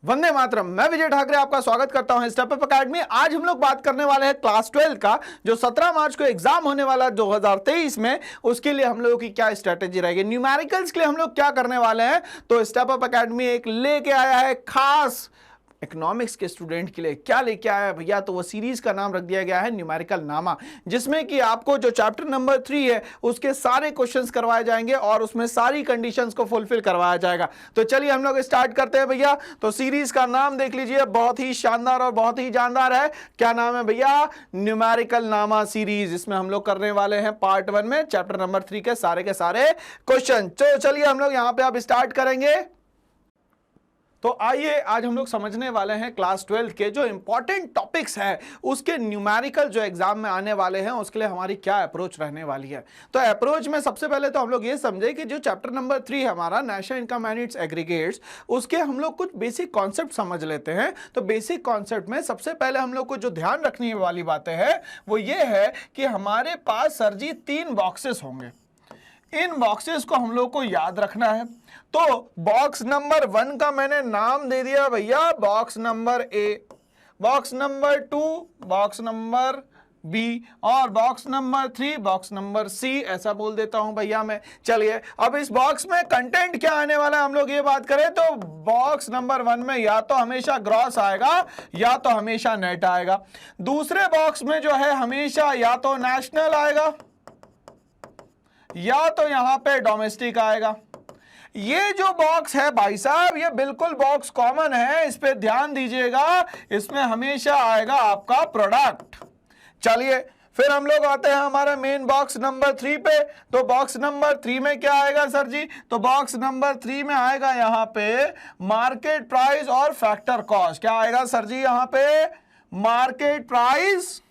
वंदे मातरम। मैं विजय ठाकरे आपका स्वागत करता हूं स्टेप अप एकेडमी। आज हम लोग बात करने वाले हैं क्लास 12 का, जो 17 मार्च को एग्जाम होने वाला 2023 में। उसके लिए हम लोगों की क्या स्ट्रेटेजी रहेगी, न्यूमेरिकल्स के लिए हम लोग क्या करने वाले हैं। तो स्टेप अप एकेडमी एक लेके आया है खास इकोनॉमिक्स के स्टूडेंट के लिए। क्या लेके आया है भैया, तो वो सीरीज का नाम रख दिया गया है न्यूमेरिकल नामा, जिसमें कि आपको जो चैप्टर नंबर 3 है उसके सारे क्वेश्चंस करवाए जाएंगे और उसमें सारी कंडीशंस को फुलफिल करवाया जाएगा। तो चलिए हम लोग स्टार्ट करते हैं भैया। तो सीरीज का नाम देख लीजिए, बहुत ही शानदार और बहुत ही जानदार है। क्या नाम है भैया? न्यूमेरिकल नामा सीरीज। इसमें हम लोग करने वाले हैं पार्ट 1 में चैप्टर नंबर 3 के सारे क्वेश्चन। तो चलिए हम लोग यहां पे अब स्टार्ट करेंगे। तो आइए आज हम लोग समझने वाले हैं क्लास 12 के जो इंपॉर्टेंट टॉपिक्स हैं उसके न्यूमेरिकल जो एग्जाम में आने वाले हैं उसके लिए हमारी क्या अप्रोच रहने वाली है। तो अप्रोच में सबसे पहले तो हम लोग ये समझे कि जो चैप्टर नंबर 3 है हमारा national income and it's aggregates, उसके हम लोग कुछ बेसिक कॉन्सेप्ट समझ लेते हैं। तो बेसिक कॉन्सेप्ट में सबसे पहले हम लोग को जो ध्यान रखने वाली बातें हैं वो ये है कि हमारे पास सर जी 3 बॉक्सेस होंगे। इन बॉक्सेस को हम लोग को याद रखना है। तो बॉक्स नंबर 1 का मैंने नाम दे दिया भैया box number A, box number 2 box number B, और box number 3 box number C, ऐसा बोल देता हूं भैया मैं। चलिए अब इस बॉक्स में कंटेंट क्या आने वाला है हम लोग ये बात करें तो बॉक्स नंबर 1 में या तो हमेशा ग्रॉस आएगा या तो हमेशा नेट आएगा। दूसरे बॉक्स में जो है हमेशा या तो नेशनल आएगा या तो यहां पे डोमेस्टिक आएगा। ये जो बॉक्स है भाई साहब ये बिल्कुल बॉक्स कॉमन है, इस पे ध्यान दीजिएगा। इसमें हमेशा आएगा आपका प्रोडक्ट। चलिए फिर हम लोग आते हैं हमारे मेन बॉक्स नंबर 3 पे। तो बॉक्स नंबर 3 में क्या आएगा सर जी? तो बॉक्स नंबर 3 में आएगा यहां पे मार्केट प्राइस और फैक्टर कॉस्ट। क्या आएगा सर जी यहां पे? मार्केट प्राइस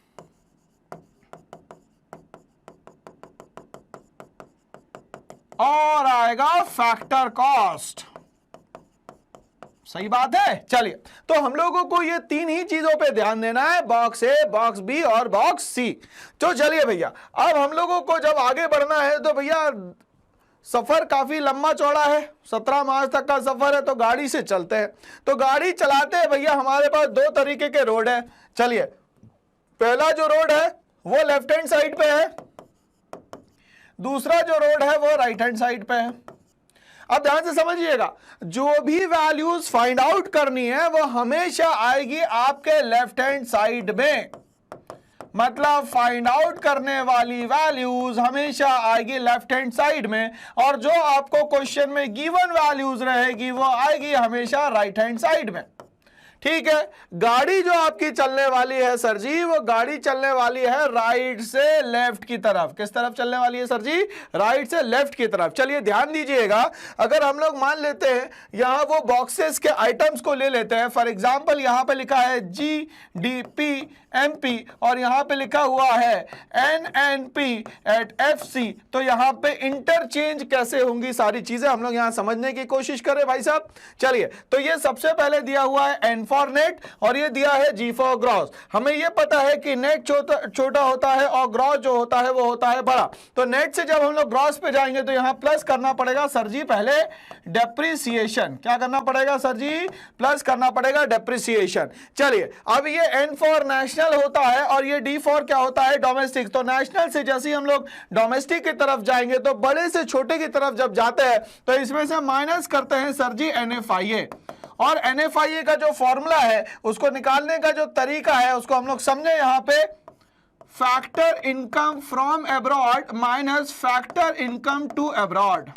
और आएगा फैक्टर कॉस्ट। सही बात है। चलिए तो हम लोगों को ये 3 ही चीजों पे ध्यान देना है, बॉक्स ए, बॉक्स बी और बॉक्स सी। तो चलिए भैया अब हम लोगों को जब आगे बढ़ना है तो भैया सफर काफी लंबा चौड़ा है, 17 मार्च तक का सफर है, तो गाड़ी से चलते हैं। तो गाड़ी चलाते हैं भैया हमारे पास 2 तरीके के रोड है। चलिए पहला जो रोड है वो लेफ्ट हैंड साइड पे है, दूसरा जो रोड है वो राइट हैंड साइड पे है। अब ध्यान से समझिएगा, जो भी वैल्यूज फाइंड आउट करनी है वो हमेशा आएगी आपके लेफ्ट हैंड साइड में। मतलब फाइंड आउट करने वाली वैल्यूज हमेशा आएगी लेफ्ट हैंड साइड में, और जो आपको क्वेश्चन में गिवन वैल्यूज रहेगी वो आएगी हमेशा राइट हैंड साइड में। ठीक है, गाड़ी जो आपकी चलने वाली है सर जी वो गाड़ी चलने वाली है राइट से लेफ्ट की तरफ। किस तरफ चलने वाली है सर जी? राइट से लेफ्ट की तरफ। चलिए ध्यान दीजिएगा, अगर हम लोग मान लेते हैं यहां वो बॉक्सेस के आइटम्स को ले लेते हैं। फॉर एग्जांपल यहां पे लिखा है GDP MP और यहां पे लिखा हुआ है NNP एट FC। तो यहां पे इंटरचेंज कैसे होंगी सारी चीजें हम लोग यहां समझने की कोशिश करें भाई साहब। चलिए तो ये सबसे पहले दिया हुआ है N फॉर नेट और ये दिया है G फॉर ग्रॉस। हमें ये पता है कि नेट छोटा होता है और ग्रॉस जो होता है वो होता है बड़ा। तो नेट से जब हम लोग ग्रॉस पे जाएंगे तो यहां प्लस करना पड़ेगा सर जी पहले डेप्रिसिएशन। क्या करना पड़ेगा सर जी? प्लस करना पड़ेगा डेप्रिसिएशन। चलिए अब ये N फॉर नेशनल होता है और ये D फॉर क्या होता है? डोमेस्टिक। तो नेशनल से जैसे ही हम लोग डोमेस्टिक की तरफ जाएंगे तो बड़े से छोटे की तरफ जब जाते हैं तो इसमें से माइनस करते हैं सर जी NFIA। और NFIA का जो फॉर्मूला है उसको निकालने का जो तरीका है उसको हम लोग समझे यहां पे factor income from abroad minus factor income to abroad.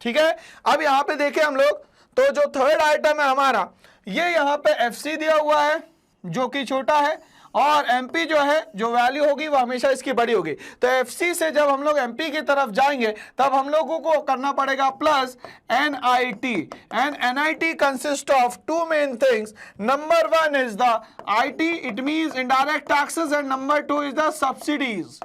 ठीक है, अब यहां पे देखें हम लोग तो जो थर्ड आइटम है हमारा ये यहां पे FC दिया हुआ है जो कि छोटा है, और MP जो है जो वैल्यू होगी वो हमेशा इसकी बड़ी होगी। तो FC से जब हम लोग MP की तरफ जाएंगे तब हम लोगों को करना पड़ेगा plus NIT, and NIT consists of 2 main things. Number 1 is the IT, it means indirect taxes, and number 2 is the subsidies.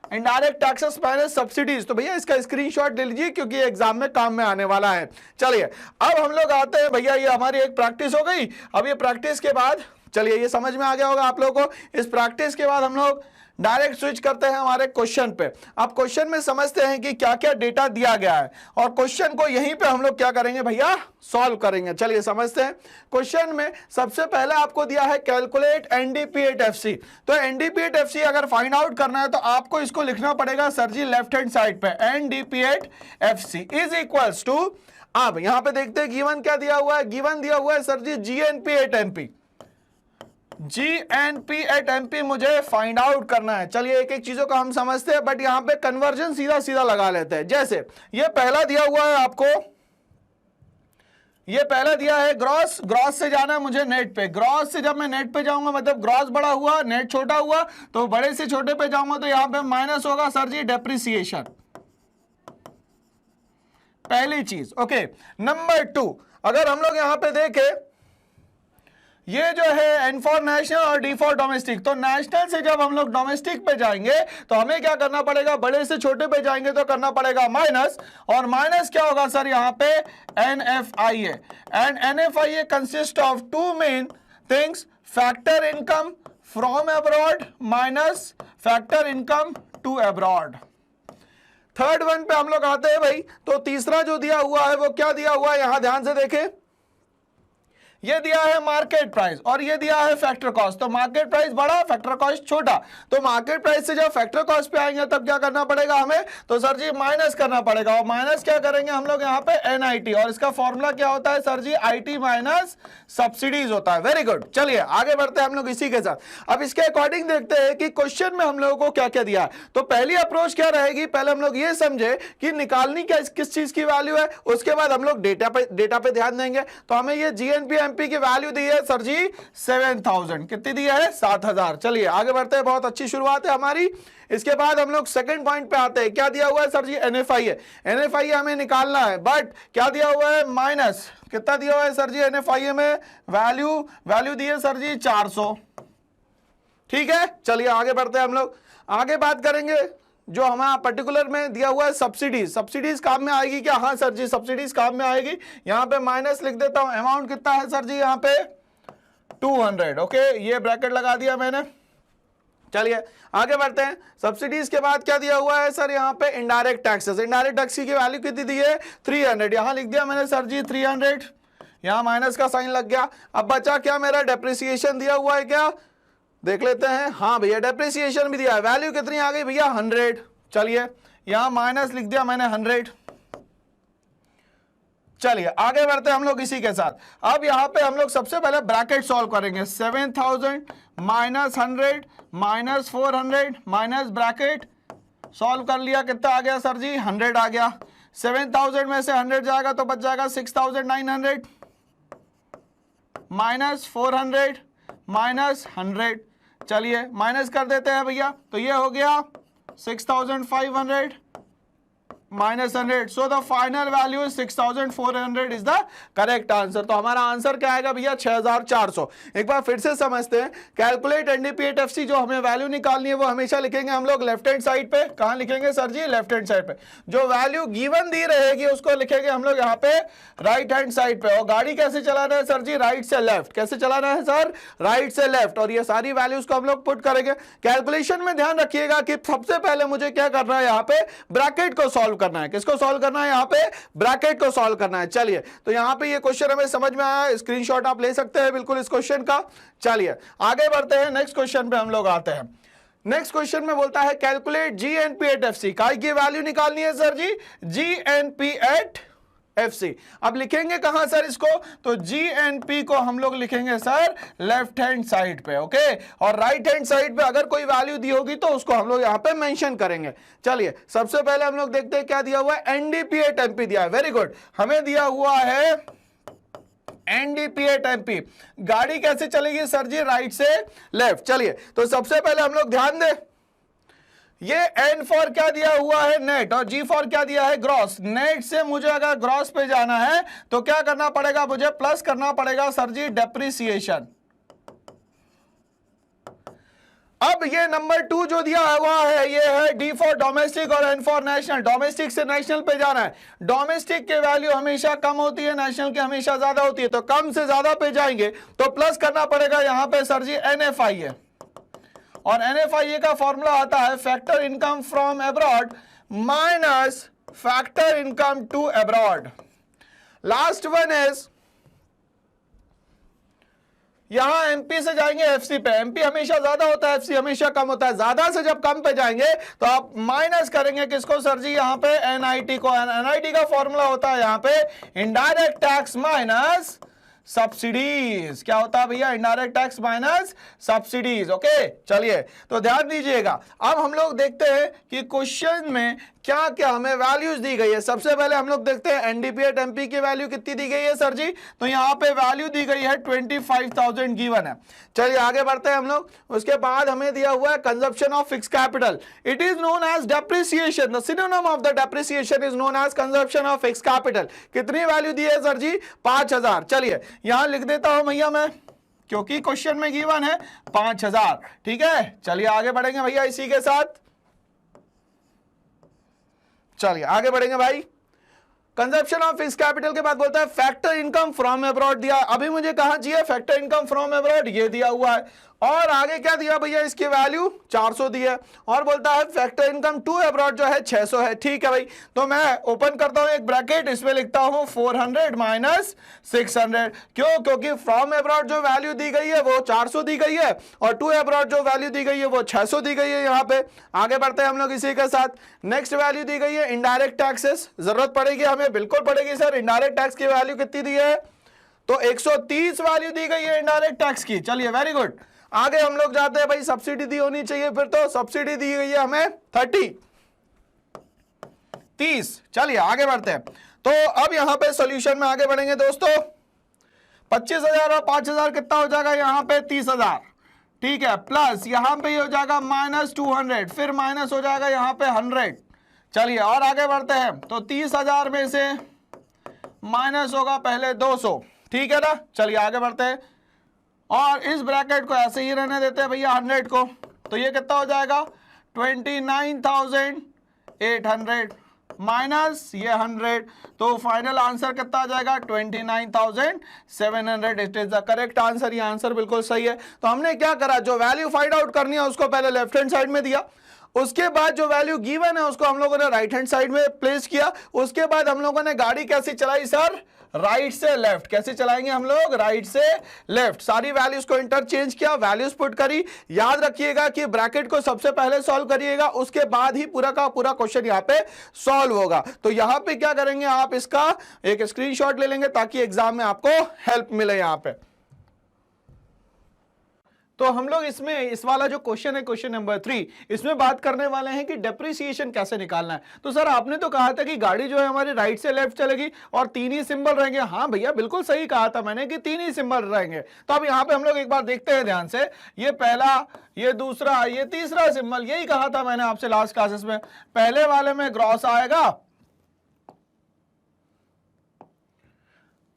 Indirect taxes minus subsidies. तो भैया इसका स्क्रीनशॉट ले लीजिए क्योंकि एग्जाम में काम में आने वाला है। चलिए अब हम लोग आते हैं भैया, ये हमारी एक प्रैक्टिस हो गई। अब ये प्रैक्टिस के बाद चलिए ये समझ में आ गया होगा आप लोगों को। इस प्रैक्टिस के बाद हम लोग डायरेक्ट स्विच करते हैं हमारे क्वेश्चन पे। अब क्वेश्चन में समझते हैं कि क्या क्या डेटा दिया गया है और क्वेश्चन को यहीं पे हम लोग क्या करेंगे भैया, सॉल्व करेंगे। चलिए समझते हैं। क्वेश्चन में सबसे पहले आपको दिया है कैलकुलेट एनडीपी-8 तो एनडीपी-8 अगर फाइंड आउट करना है तो आपको इसको लिखना पड़ेगा सर जी लेफ्ट हैंड साइड पे, एनडीपी-8 इज इक्वल्स टू, अब यहां पे देखते हैं गिवन क्या दिया हुआ है, गिवन दिया हुआ है सर जी GNP-8MP, GNP-8MP मुझे फाइंड आउट करना है। चलिए एक एक चीजों का हम समझते हैं, बट यहां पे कन्वर्जन सीधा सीधा लगा लेते हैं। जैसे ये पहला दिया हुआ है आपको, ये पहला दिया है ग्रॉस, ग्रॉस से जाना है मुझे नेट पे, ग्रॉस से जब मैं नेट पे जाऊंगा मतलब ग्रॉस बड़ा हुआ नेट छोटा हुआ, तो बड़े से छोटे पे जाऊंगा तो यहां पे माइनस होगा सर जी डेप्रिसिएशन, पहली चीज। ओके, नंबर 2 अगर हम लोग यहां पे देखें, ये जो है एन फॉर नेशनल और डी फॉर डोमेस्टिक, तो नेशनल से जब हम लोग डोमेस्टिक पे जाएंगे तो हमें क्या करना पड़ेगा, बड़े से छोटे पे जाएंगे तो करना पड़ेगा माइनस, और माइनस क्या होगा सर यहाँ पे NFIA, and NFIA consist of 2 main things, factor income from abroad minus factor income to abroad. Third one पे हम लोग आते हैं भाई, तो तीसरा जो दिया हुआ है वो क्या दिया हुआ है, यहां ध्यान से देखें, ये दिया है मार्केट प्राइस और ये दिया है फैक्टर कॉस्ट। तो मार्केट प्राइस बड़ा, फैक्टर कॉस्ट छोटा, तो मार्केट प्राइस से जब फैक्टर कॉस्ट पे आएंगे तब क्या करना पड़ेगा हमें, तो सर जी माइनस करना पड़ेगा, और माइनस क्या करेंगे हम लोग यहाँ पे NIT, और इसका फॉर्मूला क्या होता है sir ji, IT minus subsidies होता है। वेरी गुड, चलिए आगे बढ़ते हैं हम लोग इसी के साथ। अब इसके अकॉर्डिंग देखते हैं कि क्वेश्चन में हम लोगों को क्या क्या दिया है। तो पहली अप्रोच क्या रहेगी, पहले हम लोग ये समझे कि निकालनी क्या किस चीज की वैल्यू है, उसके बाद हम लोग डेटा पे ध्यान देंगे। तो हमें ये GNP-MP की वैल्यू दी है सर जी 7000, कितनी दी है 7000। चलिए आगे बढ़ते हैं, बहुत अच्छी शुरुआत है हमारी। इसके बाद हम लोग सेकंड पॉइंट पे आते हैं, क्या दिया हुआ है सर जी NFIA, NFIA हमें निकालना है, बट क्या दिया हुआ है माइनस, कितना दिया हुआ है सर जी NFIA में वैल्यू दी है सर जी 400। ठीक है, चलिए आगे बढ़ते हैं हम लोग। आगे बात करेंगे जो हमारा पर्टिकुलर में दिया हुआ है सब्सिडीज, सब्सिडीज काम में आएगी क्या, हाँ सर जी सब्सिडीज काम में आएगी। यहां पे माइनस लिख देता हूं, अमाउंट कितना है सर जी यहाँ पे 200। ओके, ये ब्रैकेट लगा दिया मैंने। चलिए आगे बढ़ते हैं। सब्सिडीज के बाद क्या दिया हुआ है सर यहाँ पे इनडायरेक्ट टैक्सेस, इनडायरेक्ट टैक्स की वैल्यू कितनी दी है 300, यहां लिख दिया मैंने सर जी 300, यहां माइनस का साइन लग गया। अब बचा क्या मेरा, डेप्रिसिएशन दिया हुआ है क्या, देख लेते हैं। हाँ भैया डेप्रिसिएशन भी दिया है, वैल्यू कितनी आ गई भैया 100। चलिए यहां माइनस लिख दिया मैंने 100। चलिए आगे बढ़ते हैं हम लोग इसी के साथ। अब यहां पे हम लोग सबसे पहले ब्रैकेट सॉल्व करेंगे, 7000 minus 100 minus 400 minus bracket solve कर लिया, कितना आ गया सर जी 100 आ गया। 7000 में से 100 जाएगा तो बच जाएगा 6900 माइनस 400 माइनस 100। चलिए माइनस कर देते हैं भैया, तो ये हो गया 6500 minus 100, so the final value 6400 is the correct answer. तो हमारा आंसर क्या आएगा भैया 6400। एक बार फिर से समझते हैं, कैलकुलेट NDP-8 जो हमें वैल्यू निकालनी है वो हमेशा लिखेंगे हम लोग लेफ्ट हैंड साइड पे। कहां लिखेंगे सर जी, लेफ्ट हैंड साइड पे। जो वैल्यू गिवन दी रहेगी उसको लिखेंगे हम लोग यहाँ पे राइट हैंड साइड पे। और गाड़ी कैसे चलाना है सर जी, राइट से लेफ्ट। कैसे चलाना है सर, राइट से लेफ्ट। और ये सारी वैल्यूज को हम लोग पुट करेंगे। कैलकुलेशन में ध्यान रखिएगा कि सबसे पहले मुझे क्या करना है, यहाँ पे ब्रैकेट को सॉल्व करना है। किसको सॉल्व करना है, यहाँ पे ब्रैकेट को सॉल्व करना है। चलिए तो यहाँ पे ये क्वेश्चन हमें समझ में आया, स्क्रीनशॉट आप ले सकते हैं बिल्कुल इस क्वेश्चन का। चलिए आगे बढ़ते हैं, नेक्स्ट क्वेश्चन पे हम लोग आते हैं। नेक्स्ट क्वेश्चन में बोलता है कैलकुलेट GNP-8 काय की वैल्यू निकालनी है सर जी, GNP-8 अब लिखेंगे कहां सर इसको, तो GNP को हम लोग लिखेंगे सर लेफ्ट हैंड साइड पे। ओके, और राइट हैंड साइड पे अगर कोई वैल्यू दी होगी तो उसको हम लोग यहां पे मेंशन करेंगे। चलिए सबसे पहले हम लोग देखते हैं क्या दिया हुआ है, NDP-8 दिया है। वेरी गुड, हमें दिया हुआ है NDP-8 गाड़ी कैसे चलेगी सर जी, राइट से लेफ्ट। चलिए तो सबसे पहले हम लोग ध्यान दें, ये N फॉर क्या दिया हुआ है नेट, और G फॉर क्या दिया है ग्रॉस। नेट से मुझे अगर ग्रॉस पे जाना है तो क्या करना पड़ेगा, मुझे प्लस करना पड़ेगा सर जी डेप्रिसिएशन। अब ये नंबर 2 जो दिया हुआ है ये है D फॉर डोमेस्टिक और N फॉर नेशनल। डोमेस्टिक से नेशनल पे जाना है, डोमेस्टिक के वैल्यू हमेशा कम होती है, नेशनल की हमेशा ज्यादा होती है। तो कम से ज्यादा पे जाएंगे तो प्लस करना पड़ेगा यहां पे सर जी NFIA, और NFIA का फॉर्मूला आता है factor income from abroad minus factor income to abroad. Last one is यहां एमपी से जाएंगे एफसी पे, एमपी हमेशा ज्यादा होता है, एफसी हमेशा कम होता है। ज्यादा से जब कम पे जाएंगे तो आप माइनस करेंगे किसको सर जी, यहां पे एनआईटी को। एनआईटी का फॉर्मूला होता है यहां पे इनडायरेक्ट टैक्स माइनस सब्सिडीज। क्या होता है भैया, indirect tax minus subsidies. Okay चलिए तो ध्यान दीजिएगा। अब हम लोग देखते हैं कि क्वेश्चन में क्या क्या हमें वैल्यूज दी गई है। सबसे पहले हम लोग देखते हैं एनडीपी एट एमपी की वैल्यू कितनी दी गई है सर जी, तो यहां पे वैल्यू दी गई है 25,000 गिवन है। चलिए आगे बढ़ते हैं हम लोग। उसके बाद हमें दिया हुआ है consumption of fix capital, it is known as depreciation, the synonym of the depreciation is known as consumption of fix capital. कितनी वैल्यू दी है सर जी, 5,000। चलिए यहां लिख देता हूं भैया मैं, क्योंकि क्वेश्चन में गिवन है 5,000। ठीक है चलिए आगे बढ़ेंगे भैया इसी के साथ। चलिए आगे बढ़ेंगे भाई। कंजप्शन ऑफ फिक्स कैपिटल के बाद बोलता है फैक्टर इनकम फ्रॉम अब्रॉड दिया। अभी मुझे कहां चाहिए फैक्टर इनकम फ्रॉम अब्रॉड, ये दिया हुआ है। और आगे क्या दिया भैया, इसकी वैल्यू 400 दी है। और बोलता है फैक्टर इनकम टू अब्रॉड जो है 600 है। ठीक है भाई, तो मैं ओपन करता हूं एक ब्रैकेट, इसमें लिखता हूं 400 माइनस 600। क्यों, क्योंकि फ्रॉम अब्रॉड जो वैल्यू दी गई है वो 400 दी गई है और टू अब्रॉड जो वैल्यू दी गई है वो 600 दी गई है। यहां पे आगे बढ़ते हैं हम लोग इसी के साथ। नेक्स्ट वैल्यू दी गई है इनडायरेक्ट टैक्सेस, जरूरत पड़ेगी हमें, बिल्कुल पड़ेगी सर। इनडायरेक्ट टैक्स की वैल्यू कितनी दी है, तो 130 वैल्यू दी गई है इनडायरेक्ट टैक्स की। चलिए वेरी गुड, आगे हम लोग जाते हैं भाई। सब्सिडी दी होनी चाहिए, फिर तो सब्सिडी दी गई है हमें 30। चलिए आगे बढ़ते हैं। तो अब यहां पे सॉल्यूशन में आगे बढ़ेंगे दोस्तों। 25,000 और 5,000 कितना हो जाएगा, यहां पे 30,000। ठीक है, प्लस यहां पे हो जाएगा माइनस 200, फिर माइनस हो जाएगा यहां पे 100। चलिए और आगे बढ़ते हैं। तो 30,000 में से माइनस होगा पहले 200। ठीक है ना, चलिए आगे बढ़ते हैं। और इस ब्रैकेट को ऐसे ही रहने देते हैं भैया 100 को। तो ये कितना हो जाएगा 29,800 माइनस ये 100, तो फाइनल आंसर कितना आ जाएगा 29,700। It is the correct answer. ये आंसर बिल्कुल सही है। तो हमने क्या करा, जो वैल्यू फाइंड आउट करनी है उसको पहले लेफ्ट हैंड साइड में दिया, उसके बाद जो वैल्यू गिवन है उसको हम लोगों ने राइट हैंड साइड में प्लेस किया। उसके बाद हम लोगों ने गाड़ी कैसी चलाई सर, राइट से लेफ्ट। कैसे चलाएंगे हम लोग, राइट से लेफ्ट। सारी वैल्यूज को इंटरचेंज किया, वैल्यूज पुट करी। याद रखिएगा कि ब्रैकेट को सबसे पहले सॉल्व करिएगा, उसके बाद ही पूरा का पूरा क्वेश्चन यहाँ पे सॉल्व होगा। तो यहाँ पे क्या करेंगे, आप इसका एक स्क्रीनशॉट ले लेंगे ताकि एग्जाम में आपको हेल्प मिले। यहाँ पे तो हम लोग इसमें इस वाला जो क्वेश्चन है, क्वेश्चन नंबर 3, इसमें बात करने वाले हैं कि डेप्रिसिएशन कैसे निकालना है। तो सर आपने तो कहा था कि गाड़ी जो है हमारी राइट से लेफ्ट चलेगी और 3 ही सिंबल रहेंगे। हाँ भैया बिल्कुल सही कहा था मैंने कि 3 ही सिंबल रहेंगे। तो अब यहाँ पे हम लोग एक बार देखते हैं ध्यान से। ये पहला, ये दूसरा, ये तीसरा सिंबल, यही कहा था मैंने आपसे लास्ट क्लासेस में। पहले वाले में ग्रॉस आएगा,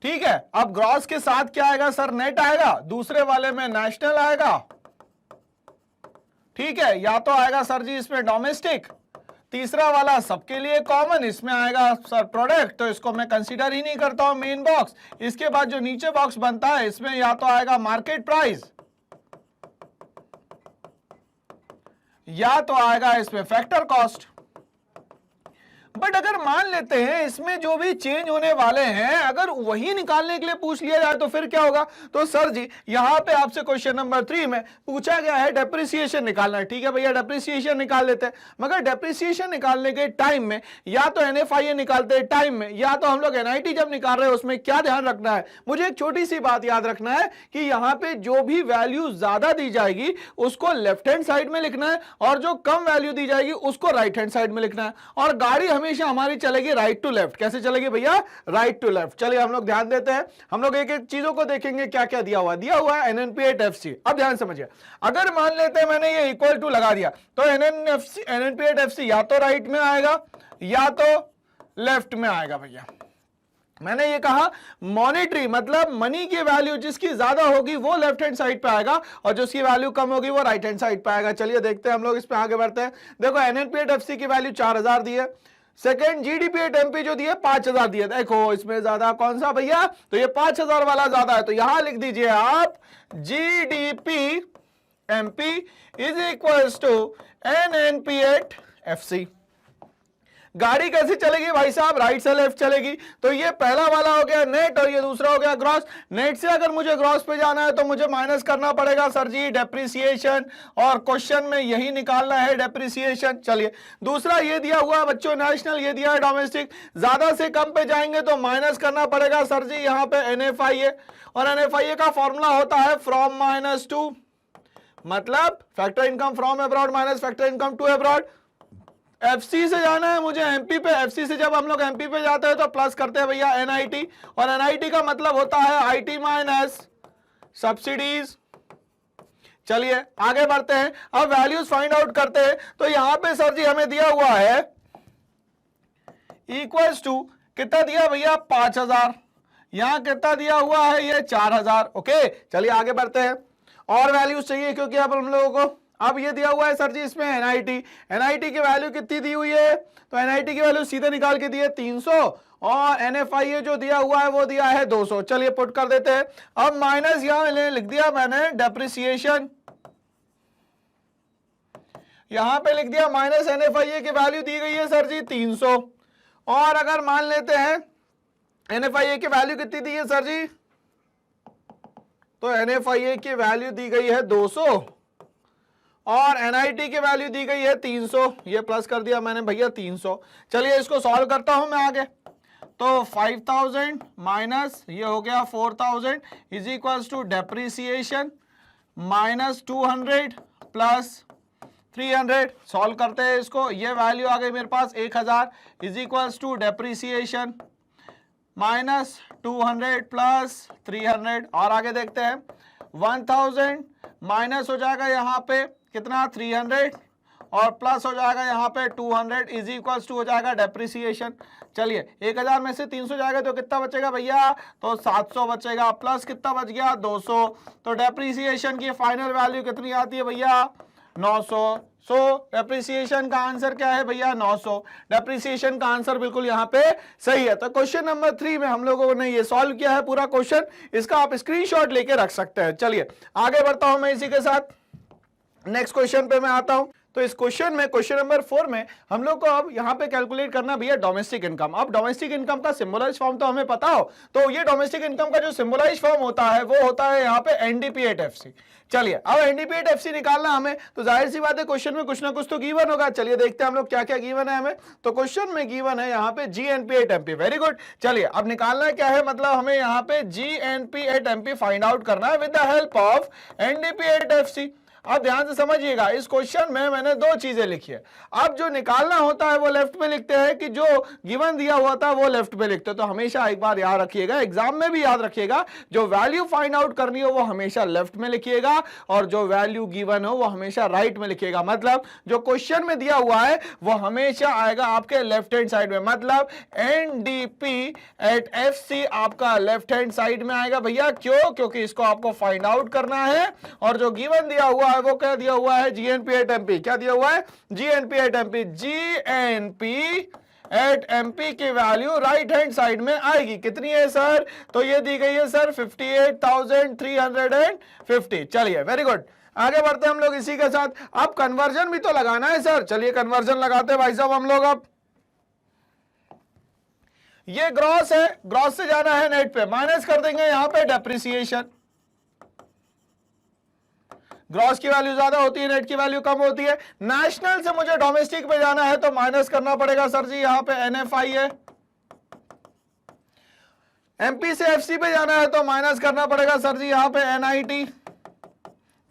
ठीक है। अब ग्रॉस के साथ क्या आएगा सर, नेट आएगा। दूसरे वाले में नेशनल आएगा, ठीक है, या तो आएगा सर जी इसमें डोमेस्टिक। तीसरा वाला सबके लिए कॉमन, इसमें आएगा सर प्रोडक्ट, तो इसको मैं कंसीडर ही नहीं करता हूं मेन बॉक्स। इसके बाद जो नीचे बॉक्स बनता है इसमें या तो आएगा मार्केट प्राइस या तो आएगा इसमें फैक्टर कॉस्ट। बट अगर मान लेते हैं इसमें जो भी चेंज होने वाले हैं अगर वही निकालने के लिए पूछ लिया जाए तो फिर क्या होगा। तो सर जी यहां पे आपसे क्वेश्चन नंबर 3 में पूछा गया है डेप्रिसिएशन निकालना है। ठीक है भैया, डेप्रिसिएशन निकाल लेते हैं। मगर डेप्रिसिएशन निकालने के टाइम में या तो एनएफआईए निकालते हैं टाइम में, या तो हम लोग एनआईटी जब निकाल रहे हैं उसमें क्या ध्यान रखना है, मुझे एक छोटी सी बात याद रखना है कि यहां पे जो भी वैल्यू ज्यादा दी जाएगी उसको लेफ्ट हैंड साइड में लिखना है और जो कम वैल्यू दी जाएगी उसको राइट हैंड साइड में लिखना है। और गाड़ी हमेशा हमारी चलेगी राइट टू लेफ्ट। कैसे चलेगी भैया, राइट टू लेफ्ट। चलिए हम लोग ध्यान देते हैं, हम लोग एक एक चीजों को देखेंगे क्या क्या दिया हुआ है एनएनपी एट एफसी। अब ध्यान समझिए, अगर मान लेते हैं मैंने ये इक्वल टू लगा दिया तो एनएनपी एट एफसी या तो राइट में आएगा या तो लेफ्ट में आएगा। भैया मैंने ये कहा मॉनेटरी मतलब मनी की वैल्यू जिसकी ज्यादा होगी वो लेफ्ट हैंड साइड पे आएगा और जिसकी वैल्यू कम होगी वो राइट हैंड साइड पे आएगा। चलिए देखते हैं हम लोग, इस पे आगे बढ़ते हैं। देखो एनएनपी एट एफसी की वैल्यू 4,000 दी है। सेकेंड जीडीपी एट एमपी जो दिए 5,000 दिए। देखो इसमें ज्यादा कौन सा भैया, तो ये 5,000 वाला ज्यादा है। तो यहां लिख दीजिए आप GDP MP is equals to NNP at FC। गाड़ी कैसे चलेगी भाई साहब, राइट से लेफ्ट चलेगी। तो ये पहला वाला हो गया नेट और ये दूसरा हो गया ग्रॉस। नेट से अगर मुझे ग्रॉस पे जाना है तो मुझे माइनस करना पड़ेगा सर जी डेप्रिसिएशन, और क्वेश्चन में यही निकालना है डेप्रिसिएशन। चलिए दूसरा ये दिया हुआ है बच्चों नेशनल, ये दिया है डोमेस्टिक। ज्यादा से कम पे जाएंगे तो माइनस करना पड़ेगा सर जी यहाँ पे NFIA, और NFIA का फॉर्मूला होता है फ्रॉम माइनस टू, मतलब factor income from abroad minus factor income to abroad. FC से जाना है मुझे MP पे, FC से जब हम लोग MP पे जाते हैं तो प्लस करते हैं भैया NIT, और NIT का मतलब होता है IT माइनस सब्सिडीज। चलिए आगे बढ़ते हैं, अब वैल्यूज फाइंड आउट करते हैं। तो यहां पे सर जी हमें दिया हुआ है इक्वल्स टू, कितना दिया भैया 5000, यहां कितना दिया हुआ है ये 4000। ओके चलिए आगे बढ़ते हैं, और वैल्यूज चाहिए क्योंकि अब हम लोगों को अब ये दिया हुआ है सर जी इसमें NIT की वैल्यू कितनी दी हुई है, तो NIT की वैल्यू सीधे निकाल के दी है 300, और NFIA जो दिया हुआ है वो दिया है 200। चलिए पुट कर देते हैं। अब माइनस यहां लिख दिया मैंने डेप्रिसिएशन, यहां पे लिख दिया माइनस NFIA की वैल्यू दी गई है सर जी 300, और अगर मान लेते हैं NFIA की वैल्यू कितनी दी है सर जी, तो NFIA की वैल्यू दी गई है 200 और NIT की वैल्यू दी गई है 300, ये प्लस कर दिया मैंने भैया 300। चलिए इसको सॉल्व करता हूं मैं आगे। तो 5000 माइनस ये हो गया 4000 is equals to depreciation minus 200 plus 300। Solve करते हैं इसको, ये वैल्यू आ गई मेरे पास 1000 is equals to depreciation minus 200 plus 300। और आगे देखते हैं 1000 माइनस हो जाएगा यहाँ पे कितना 300, और प्लस हो जाएगा यहाँ पे 200 इज इक्वल्स टू हो जाएगा डेप्रिसिएशन। चलिए 1000 में से 300 जाएगा तो कितना बचेगा भैया, तो 700 बचेगा, प्लस कितना बच गया 200। तो डेप्रिसिएशन की फाइनल वैल्यू कितनी आती है भैया 900। सो डेप्रिसिएशन का आंसर क्या है भैया 900। डेप्रिसिएशन का आंसर बिल्कुल यहाँ पे सही है। तो क्वेश्चन नंबर 3 में हम लोगों ने ये सॉल्व किया है पूरा क्वेश्चन, इसका आप स्क्रीनशॉट लेके रख सकते हैं। चलिए आगे बढ़ता हूं मैं इसी के साथ, नेक्स्ट क्वेश्चन पे मैं आता हूं। तो इस क्वेश्चन में क्वेश्चन नंबर 4 में हम लोग को अब यहाँ पे कैलकुलेट करना भैया डोमेस्टिक इनकम। अब डोमेस्टिक इनकम का सिंबलाइज फॉर्म तो हमें पता हो, तो ये डोमेस्टिक इनकम का जो सिंबलाइज फॉर्म होता है वो होता है यहाँ पे NDP एट FC। चलिए अब NDP एट FC निकालना हमें, तो जाहिर सी बात है क्वेश्चन में कुछ ना कुछ तो गिवन होगा। चलिए देखते हैं हम लोग क्या क्या गिवन है हमें। तो क्वेश्चन में गिवन है यहाँ पे GNP at MP। Very good. चलिए अब निकालना क्या है, मतलब हमें यहाँ पे GNP at MP find out करना है with the help of NDP at FC। अब ध्यान से समझिएगा, इस क्वेश्चन में मैंने दो चीजें लिखी है। अब जो निकालना होता है वो लेफ्ट में लिखते हैं, कि जो गिवन दिया हुआ था वो लेफ्ट में लिखते हैं। तो हमेशा एक बार याद रखिएगा, एग्जाम में भी याद रखिएगा, जो वैल्यू फाइंड आउट करनी हो वो हमेशा लेफ्ट में लिखिएगा, और जो वैल्यू गिवन हो वो हमेशा राइट में लिखिएगा। मतलब जो क्वेश्चन में दिया हुआ है वो हमेशा आएगा आपके लेफ्ट हैंड साइड में, मतलब NDP एट FC आपका लेफ्ट हैंड साइड में आएगा भैया। क्यों? क्योंकि इसको आपको फाइंड आउट करना है, और जो गिवन दिया हुआ वो क्या दिया हुआ है GNP एट MP। क्या दिया हुआ है GNP at MP। GNP at MP की वैल्यू राइट हैंड साइड में आएगी। कितनी है सर? तो ये दी गई है सर 58,350। चलिए वेरी गुड, आगे बढ़ते हैं हम लोग इसी के साथ। अब कन्वर्जन भी तो लगाना है सर, चलिए कन्वर्जन लगाते हैं भाई साहब हम लोग। अब ये ग्रॉस है, ग्रॉस से जाना है नेट पे, माइनस कर देंगे यहां पे डेप्रिसिएशन। ग्रॉस की वैल्यू ज्यादा होती है, नेट की वैल्यू कम होती है। नेशनल से मुझे डोमेस्टिक पे जाना है तो माइनस करना पड़ेगा सर जी यहां पे NFIA। MP से FC पे जाना है तो माइनस करना पड़ेगा सर जी यहां पे NIT।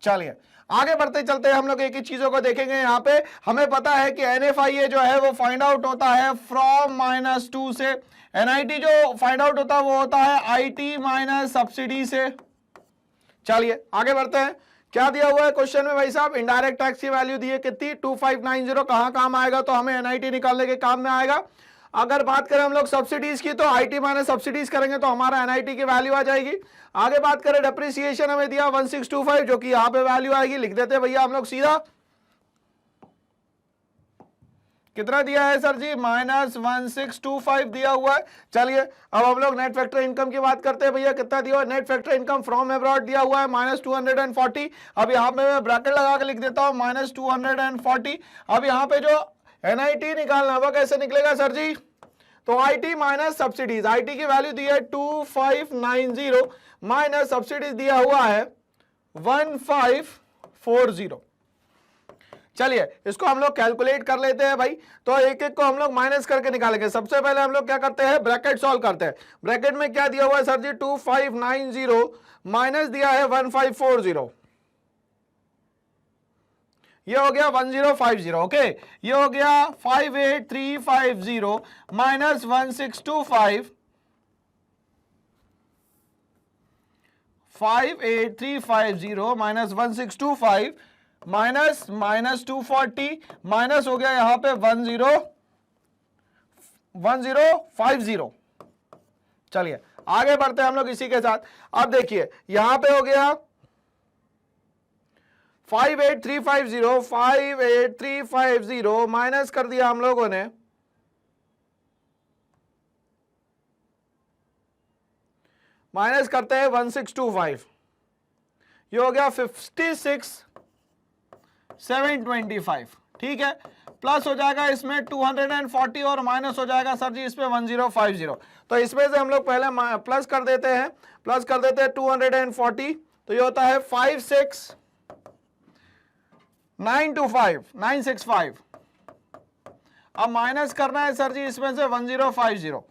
चलिए आगे बढ़ते चलते हैं, हम लोग एक ही चीजों को देखेंगे। यहाँ पे हमें पता है कि NFIA जो है वो फाइंड आउट होता है फ्रॉम -2 से, NIT जो फाइंड आउट होता है वो होता है IT माइनस सब्सिडी से। चलिए आगे बढ़ते हैं, क्या दिया हुआ है क्वेश्चन में भाई साहब, इनडायरेक्ट टैक्स की वैल्यू दी है कितनी 2590। कहां काम आएगा, तो हमें NIT निकालने के काम में आएगा। अगर बात करें हम लोग सब्सिडीज की, तो IT माइनस सब्सिडीज करेंगे तो हमारा NIT की वैल्यू आ जाएगी। आगे बात करें डेप्रिसिएशन हमें दिया 1625, जो कि यहां पे वैल्यू आएगी, लिख देते हैं भैया हम लोग सीधा। कितना दिया है सर जी, -1625 दिया हुआ है। चलिए अब हम लोग नेट फैक्टर इनकम की बात करते हैं भैया, कितना दिया हुआ है, net factor income from abroad दिया हुआ है -240। अब यहाँ पे मैं ब्रैकेट लगा के लिख देता हूँ -240। अब यहाँ पे जो NIT निकालना वो कैसे निकलेगा सर जी, तो IT माइनस सब्सिडीज, IT की वैल्यू दी है 2590 माइनस सब्सिडीज दिया हुआ है 1540। चलिए इसको हम लोग कैलकुलेट कर लेते हैं भाई, तो एक एक को हम लोग माइनस करके निकालेंगे। सबसे पहले हम लोग क्या करते हैं, ब्रैकेट सॉल्व करते हैं। ब्रैकेट में क्या दिया हुआ है सर जी, 2590 माइनस दिया है 1540, ये हो गया 1050। ओके, ये हो गया 58350 माइनस 1625, 58350 माइनस 1625 माइनस -240 माइनस हो गया यहां पे 1050। चलिए आगे बढ़ते हैं हम लोग इसी के साथ। अब देखिए यहां पे हो गया 58350 माइनस कर दिया हम लोगों ने माइनस करते हैं 1625, ये हो गया 56725। ठीक है, प्लस हो जाएगा इसमें 240 और माइनस हो जाएगा सर जी इसमें 1050। तो इसमें से हम लोग पहले प्लस कर देते हैं, 240, तो ये होता है 56925 अब माइनस करना है सर जी इसमें से 1050,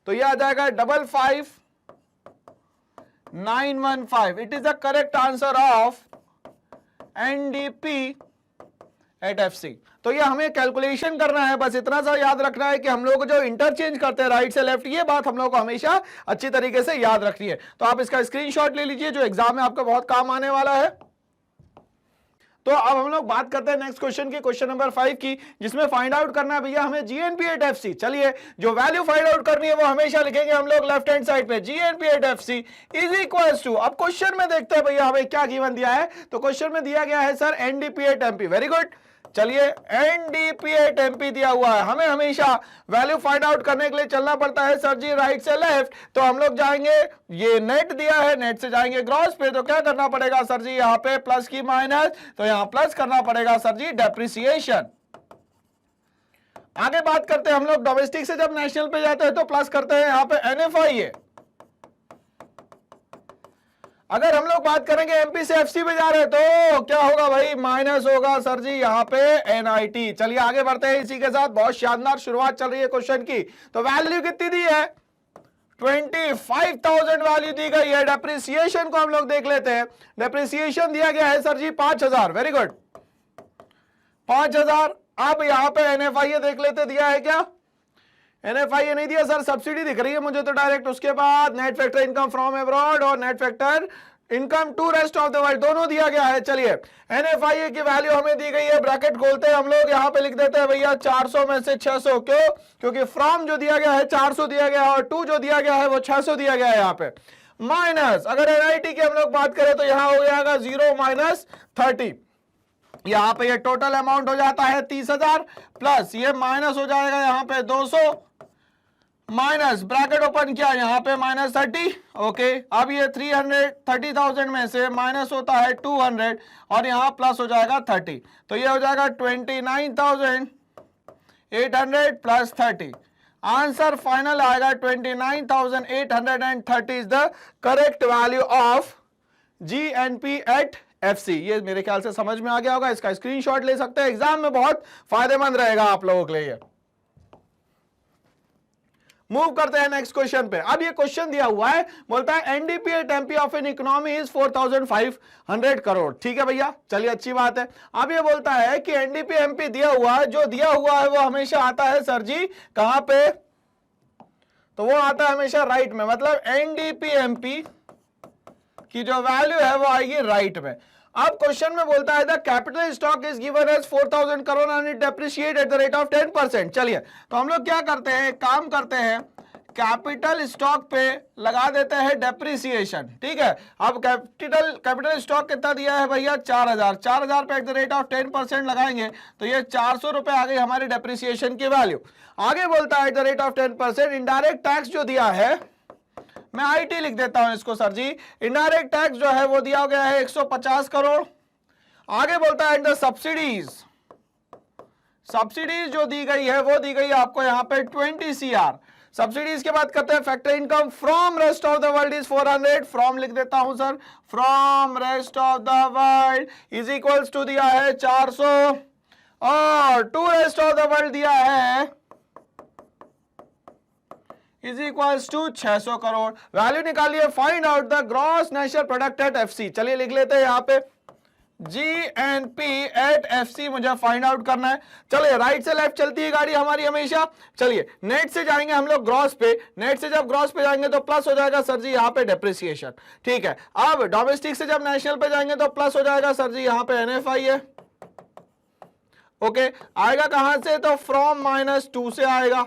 तो यह आ जाएगा 55915। It is the correct answer of NDP at FC। तो ये हमें कैलकुलेशन करना है, बस इतना सा याद रखना है कि हम लोग जो इंटरचेंज करते हैं राइट से लेफ्ट, ये बात हम लोग को हमेशा अच्छी तरीके से याद रखनी है। तो आप इसका स्क्रीनशॉट ले लीजिए, जो एग्जाम में आपका बहुत काम आने वाला है। तो अब हम लोग बात करते हैं नेक्स्ट क्वेश्चन की, क्वेश्चन नंबर 5 की, जिसमें फाइंड आउट करना है भैया हमें GNP एट FC। चलिए जो वैल्यू फाइंड आउट करनी है वो हमेशा लिखेंगे हम लोग लेफ्ट हैंड साइड पे, GNP at FC is equals to, अब क्वेश्चन में देखते हैं भैया हमें क्या गिवन दिया है। तो क्वेश्चन में दिया गया है sir NDP at MP। Very good, चलिए NDP एट MP दिया हुआ है। हमें हमेशा वैल्यू फाइंड आउट करने के लिए चलना पड़ता है सर जी राइट से लेफ्ट। तो हम लोग जाएंगे, ये नेट दिया है, नेट से जाएंगे ग्रॉस पे, तो क्या करना पड़ेगा सर जी, यहाँ पे प्लस की माइनस, तो यहाँ प्लस करना पड़ेगा सर जी डेप्रिसिएशन। आगे बात करते हैं हम लोग डोमेस्टिक से जब नेशनल पे जाते हैं तो प्लस करते हैं यहाँ पे NFI। अगर हम लोग बात करेंगे MP से FC पे जा रहे हैं तो क्या होगा भाई, माइनस होगा सर जी यहाँ पे NIT। चलिए आगे बढ़ते हैं इसी के साथ, बहुत शानदार शुरुआत चल रही है क्वेश्चन की। तो वैल्यू कितनी दी है, 25,000 वैल्यू दी गई है। डेप्रिसिएशन को हम लोग देख लेते हैं, डेप्रिसिएशन दिया गया है सर जी 5000। Very good, 5000। अब यहाँ पे NFI देख लेते, दिया है क्या, NFI नहीं दिया सर, सब्सिडी दिख रही है मुझे तो डायरेक्ट। उसके बाद net factor income from abroad और net factor income to rest of the world दोनों दिया गया है। चलिए NFI की वैल्यू हमें दी गई है, ब्रैकेट खोलते हैं हम लोग, यहाँ पे लिख देते हैं भैया 400 में से 600। क्यों, क्योंकि फ्रॉम जो दिया गया है 400 दिया गया है और टू जो दिया गया है वो 600 दिया गया है यहाँ पे। माइनस अगर NIT की हम लोग बात करें तो यहाँ हो जाएगा 0 माइनस 30, यहाँ पे ये टोटल अमाउंट हो जाता है 30,000 प्लस ये माइनस हो जाएगा यहाँ पे 200 माइनस ब्रैकेट ओपन किया यहाँ पे -30। ओके, अब ये 330,000 में से माइनस होता है 200 और यहाँ प्लस हो जाएगा 30, तो ये हो जाएगा 29,800 प्लस 30। आंसर फाइनल आएगा 29,830 is the correct value of GNP at FC। ये मेरे ख्याल से समझ में आ गया होगा, इसका स्क्रीनशॉट ले सकते हैं, एग्जाम में बहुत फायदेमंद रहेगा आप लोगों के लिए। मूव करते हैं नेक्स्ट क्वेश्चन पे। अब ये क्वेश्चन दिया हुआ है, बोलता है NDP at MP of an economy is 4,500 crore. ठीक है भैया, चलिए अच्छी बात है। अब ये बोलता है कि NDP MP दिया हुआ है, जो दिया हुआ है वो हमेशा आता है सर जी कहां पे, तो वो आता है हमेशा राइट में, मतलब NDP MP की जो वैल्यू है वो आएगी राइट में। अब क्वेश्चन में बोलता है the capital stock is given as 4,000 crore and it depreciate at the rate of 10%। चलिए तो हम लोग क्या करते हैं, काम करते हैं, कैपिटल स्टॉक पे लगा देते हैं डेप्रिसिएशन, ठीक है। अब कैपिटल स्टॉक कितना दिया है भैया 4000 पे एट द रेट ऑफ 10% लगाएंगे तो ये 400 रुपए आ गई हमारी डेप्रिसिएशन की वैल्यू। आगे बोलता है eight the rate of 10% indirect tax जो दिया है, मैं आईटी लिख देता हूं इसको सर जी, इनडायरेक्ट टैक्स जो है वो दिया गया है 150 करोड़। आगे बोलता है द सब्सिडीज जो दी गई है वो दी गई है आपको यहां पे 20 CR। सब्सिडीज के बाद करते हैं factor income from rest of the world is 400, from लिख देता हूं sir, from rest of the world is equals to दिया है 400 और to rest of the world दिया है is equals to 600 crore. Value निकालिए, find out the gross national product at FC. चलिए लिख लेते हैं यहां पे GNP एट FC मुझे फाइंड आउट करना है। चलिए राइट से लेफ्ट चलती है गाड़ी हमारी हमेशा। चलिए नेट से जाएंगे हम लोग ग्रॉस पे, नेट से जब ग्रॉस पे जाएंगे तो प्लस हो जाएगा सर जी यहाँ पे डेप्रिसिएशन, ठीक है। अब डोमेस्टिक से जब नेशनल पे जाएंगे तो प्लस हो जाएगा सर जी यहाँ पे NFI है, ओके। आएगा कहां से, तो फ्रॉम -2 से आएगा।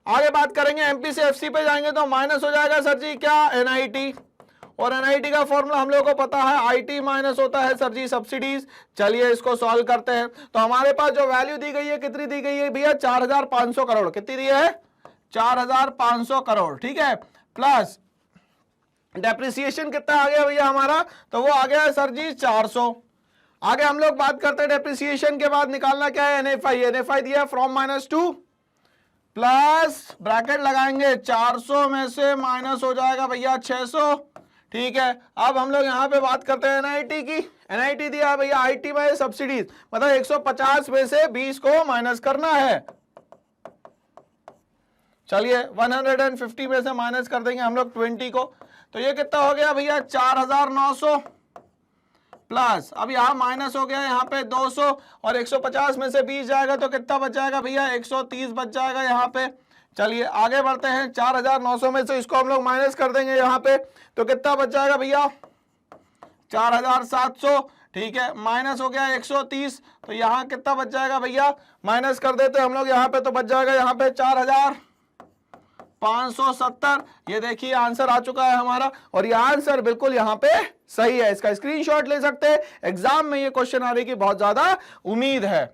आगे बात करेंगे MP से FC पे जाएंगे तो माइनस हो जाएगा सर जी क्या, NIT, और NIT का फॉर्मूला हम लोगों को पता है IT माइनस होता है सर जी सब्सिडीज। चलिए इसको सॉल्व करते हैं। तो हमारे पास जो वैल्यू दी गई है कितनी दी गई है भैया 4500 करोड़। कितनी दी है 4500 करोड़, ठीक है। प्लस डेप्रिसिएशन कितना आ गया भैया हमारा, तो वो आ गया है सर जी 400। आगे हम लोग बात करते हैं डेप्रिसिएशन के बाद निकालना क्या है NFI दिया फ्रॉम -2 प्लस ब्रैकेट लगाएंगे 400 में से माइनस हो जाएगा भैया 600, ठीक है। अब हम लोग यहां पे बात करते हैं NIT की। NIT दिया भैया IT में सब्सिडीज, मतलब 150 में से 20 को माइनस करना है। चलिए 150 में से माइनस कर देंगे हम लोग 20 को, तो ये कितना हो गया भैया 4900 प्लस, अब यहाँ माइनस हो गया यहाँ पे 200 और 150 में से 20 जाएगा तो कितना बच जाएगा भैया 130 बच जाएगा यहाँ पे। चलिए आगे बढ़ते हैं, 4900 में से इसको हम लोग माइनस कर देंगे यहाँ पे तो कितना बच जाएगा भैया 4700, ठीक है। माइनस हो गया 130 तो यहाँ कितना बच जाएगा भैया, माइनस कर देते हम लोग यहाँ पे तो बच जाएगा यहाँ पे 4570। ये देखिए आंसर आ चुका है हमारा और ये आंसर बिल्कुल यहाँ पे सही है। इसका स्क्रीनशॉट ले सकते हैं, एग्जाम में ये क्वेश्चन आने की बहुत ज्यादा उम्मीद है।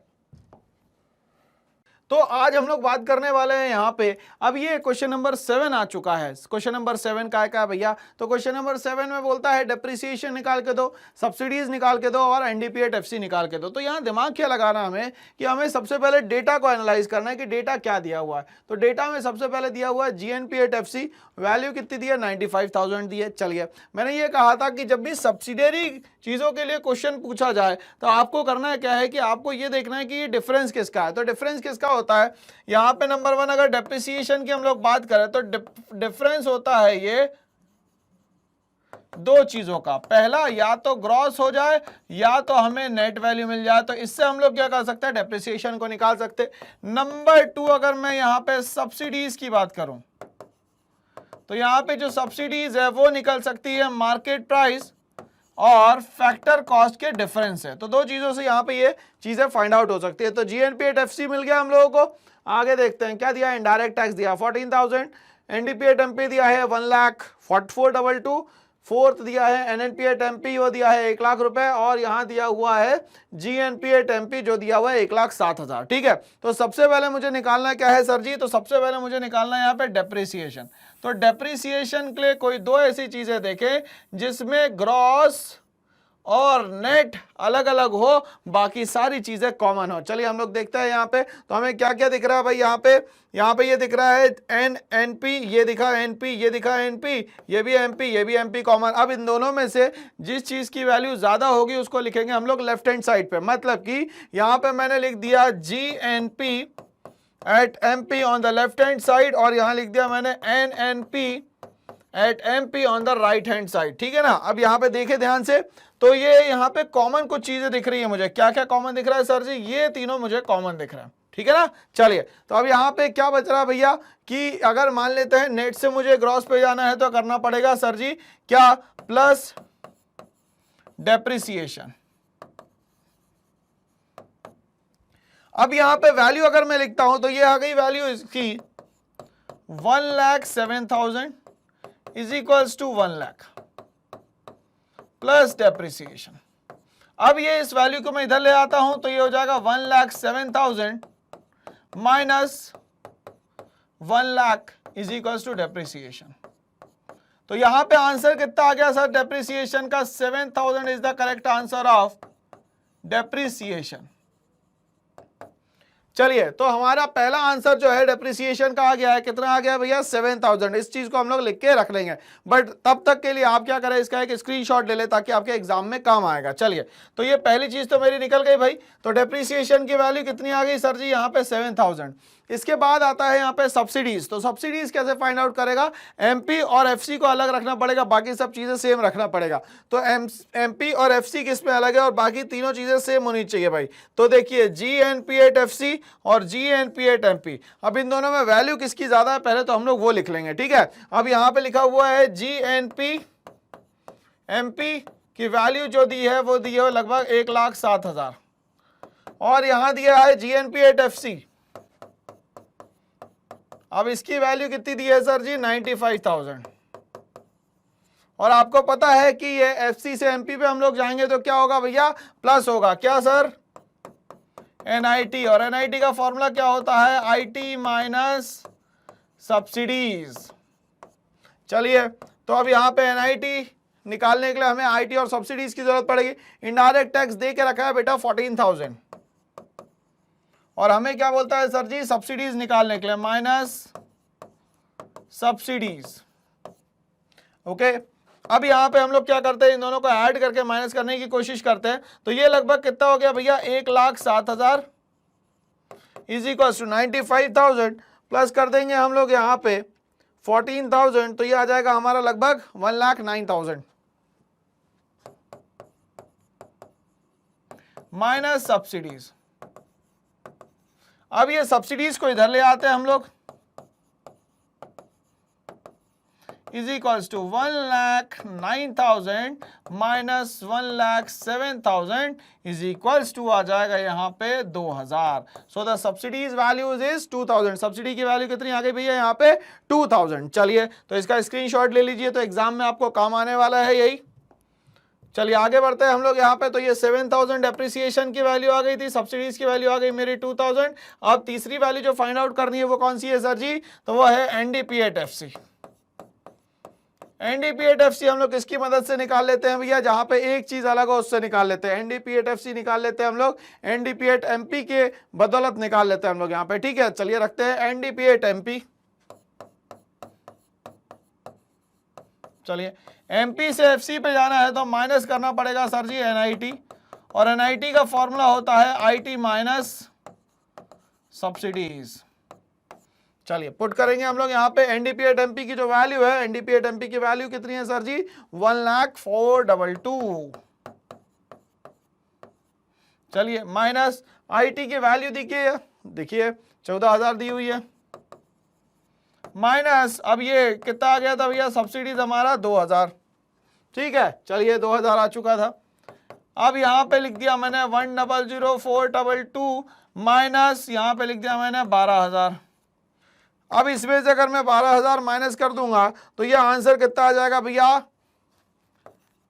तो आज हम लोग बात करने वाले हैं यहाँ पे, अब ये क्वेश्चन नंबर 7 आ चुका है। क्वेश्चन नंबर 7 का है भैया, तो क्वेश्चन नंबर 7 में बोलता है डेप्रिसिएशन निकाल के दो, सब्सिडीज निकाल के दो और NDP एट FC निकाल के दो। तो यहाँ दिमाग क्या लगाना हमें कि हमें सबसे पहले डेटा को एनालाइज करना है कि डेटा क्या दिया हुआ है। तो डेटा में सबसे पहले दिया हुआ है GNP एट FC, वैल्यू कितनी दी है 95,000 दी है। चलिए मैंने ये कहा था कि जब भी सब्सिडरी चीज़ों के लिए क्वेश्चन पूछा जाए तो आपको करना है क्या है कि आपको ये देखना है कि ये डिफरेंस किसका है। तो डिफरेंस किसका होता है, यहाँ पे नंबर 1 अगर डेप्रिसिएशन की हम लोग बात करें तो डिफरेंस होता है ये दो चीजों का, पहला या तो ग्रॉस हो जाए या तो हमें नेट वैल्यू मिल जाए। तो इससे हम लोग क्या कर सकते हैं, डेप्रिसिएशन को निकाल सकते हैं। नंबर 2 अगर मैं यहाँ पे सब्सिडीज की बात करूं तो यहाँ पे जो सब्सिडीज है वो निकल सकती है मार्केट प्राइस और फैक्टर कॉस्ट के डिफरेंस है। तो दो चीजों से यहाँ पे ये चीजें फाइंड आउट हो सकती है। तो GNP एट FC मिल गया हम लोगों को। आगे देखते हैं क्या दिया, इनडायरेक्ट टैक्स दिया 14,000, NDP एट MP दिया है 1,44,222, फोर्थ दिया है NNP एट MP वो दिया है 1 लाख रुपए और यहाँ दिया हुआ है GNP एट MP जो दिया हुआ है 1,07,000, ठीक है। तो सबसे पहले मुझे निकालना क्या है सर जी, तो सबसे पहले मुझे निकालना है यहाँ पे डेप्रिसिएशन। तो डेप्रिसिएशन के लिए कोई दो ऐसी चीजें देखें जिसमें ग्रॉस और नेट अलग अलग हो, बाकी सारी चीजें कॉमन हो। चलिए हम लोग देखते हैं यहाँ पे, तो हमें क्या क्या दिख रहा है भाई, यहाँ पे ये दिख रहा है NNP, ये दिखा NP, ये दिखा NP, ये भी MP, ये भी MP कॉमन। अब इन दोनों में से जिस चीज की वैल्यू ज्यादा होगी उसको लिखेंगे हम लोग लेफ्ट हैंड साइड पे। मतलब कि यहाँ पे मैंने लिख दिया GNP at MP on the left hand side और यहाँ लिख दिया मैंने NNP at MP on the right hand side, ठीक है ना। अब यहाँ पे देखे ध्यान से, तो ये यहाँ पे कॉमन कुछ चीजें दिख रही है मुझे। क्या क्या कॉमन दिख रहा है सर जी, ये तीनों मुझे कॉमन दिख रहा है, ठीक है ना। चलिए तो अब यहाँ पे क्या बच रहा है भैया कि अगर मान लेते हैं नेट से मुझे ग्रॉस पे जाना है तो करना पड़ेगा सर जी क्या, प्लस डेप्रिसिएशन। अब यहाँ पे वैल्यू अगर मैं लिखता हूं तो ये आ गई वैल्यू इसकी 1,07,000 is equals to 1 lakh plus depreciation. अब ये इस वैल्यू को मैं इधर ले आता हूं तो ये हो जाएगा 1,07,000 minus 1 lakh is equals to depreciation. तो यहां पे आंसर कितना आ गया सर डेप्रिसिएशन का? 7,000 is the correct answer of depreciation. चलिए, तो हमारा पहला आंसर जो है डेप्रिसिएशन का आ गया है, कितना आ गया भैया? 7,000। इस चीज को हम लोग लिख के रख लेंगे, बट तब तक के लिए आप क्या करें, इसका एक स्क्रीनशॉट ले ले ताकि आपके एग्जाम में काम आएगा। चलिए, तो ये पहली चीज तो मेरी निकल गई भाई। तो डेप्रिसिएशन की वैल्यू कितनी आ गई सर जी? यहाँ पे 7,000। इसके बाद आता है यहाँ पे सब्सिडीज। तो सब्सिडीज कैसे फाइंड आउट करेगा? एमपी और एफसी को अलग रखना पड़ेगा, बाकी सब चीजें सेम रखना पड़ेगा। तो एमपी और एफसी किस में अलग है और बाकी तीनों चीजें सेम होनी चाहिए भाई। तो देखिए GNP8FC और GNP8MP। अब इन दोनों में वैल्यू किसकी ज्यादा है पहले तो हम लोग वो लिख लेंगे, ठीक है। अब यहाँ पे लिखा हुआ है GNP-MP की वैल्यू जो दी है वो दी है लगभग 1,07,000 और यहाँ दिया है GNP8FC। अब इसकी वैल्यू कितनी दी है सर जी? 95,000। और आपको पता है कि ये एफसी से एमपी पे हम लोग जाएंगे तो क्या होगा भैया? प्लस होगा। क्या सर? एनआईटी। और एनआईटी का फॉर्मूला क्या होता है? IT minus subsidies. चलिए, तो अब यहाँ पे एनआईटी निकालने के लिए हमें आईटी और सब्सिडीज की जरूरत पड़ेगी। इनडायरेक्ट टैक्स दे के रखा है बेटा 14,000 और हमें क्या बोलता है सर जी? सब्सिडीज निकालने के लिए माइनस सब्सिडीज। ओके, अब यहाँ पे हम लोग क्या करते हैं? इन दोनों को ऐड करके माइनस करने की कोशिश करते हैं। तो ये लगभग कितना हो गया भैया? 1,07,000 इज इक्वल टू 95,000 प्लस कर देंगे हम लोग यहाँ पे 14,000, तो ये आ जाएगा हमारा लगभग 1,09,000 माइनस सब्सिडीज। अब ये सब्सिडीज को इधर ले आते हैं हम लोग, is equals to 1,09,000 minus 1,07,000 is equals to आ जाएगा यहाँ पे 2,000। So the subsidies values is 2,000। Subsidy की वैल्यू कितनी आ गई भैया? यहाँ पे 2,000। चलिए, तो इसका स्क्रीनशॉट ले लीजिए, तो एग्जाम में आपको काम आने वाला है यही। चलिए आगे बढ़ते हैं हम लोग यहाँ पे। तो ये 7,000 डेप्रिसिएशन की वैल्यू आ गई थी, सब्सिडीज की वैल्यू आ गई मेरी 2,000। अब तीसरी वैल्यू जो फाइंड आउट करनी है वो कौन सी है सर जी? तो वो है NDP8FC। NDP8FC हम लोग किसकी मदद से निकाल लेते हैं भैया? जहां पे एक चीज अलग हो उससे निकाल लेते हैं। NDP8FC निकाल लेते हैं हम लोग, NDP8MP के बदौलत निकाल लेते हैं हम लोग यहाँ पे, ठीक है। चलिए रखते हैं NDP8MP। चलिए, MP से FC पे जाना है तो माइनस करना पड़ेगा सर जी NIT, और NIT का फॉर्मूला होता है IT माइनस सब्सिडीज। चलिए पुट करेंगे हम लोग यहाँ पे NDP8MP की जो वैल्यू है, NDP8MP की वैल्यू कितनी है सर जी? 1,04,222। चलिए माइनस IT की वैल्यू देखिए 14,000 दी हुई है, माइनस अब ये कितना आ गया था भैया? सब्सिडीज हमारा 2,000, ठीक है। चलिए 2,000 आ चुका था। अब यहाँ पे लिख दिया मैंने 1,00,422 माइनस यहाँ पे लिख दिया मैंने 12,000। अब इसमें से अगर मैं 12,000 माइनस कर दूंगा तो ये आंसर कितना आ जाएगा भैया?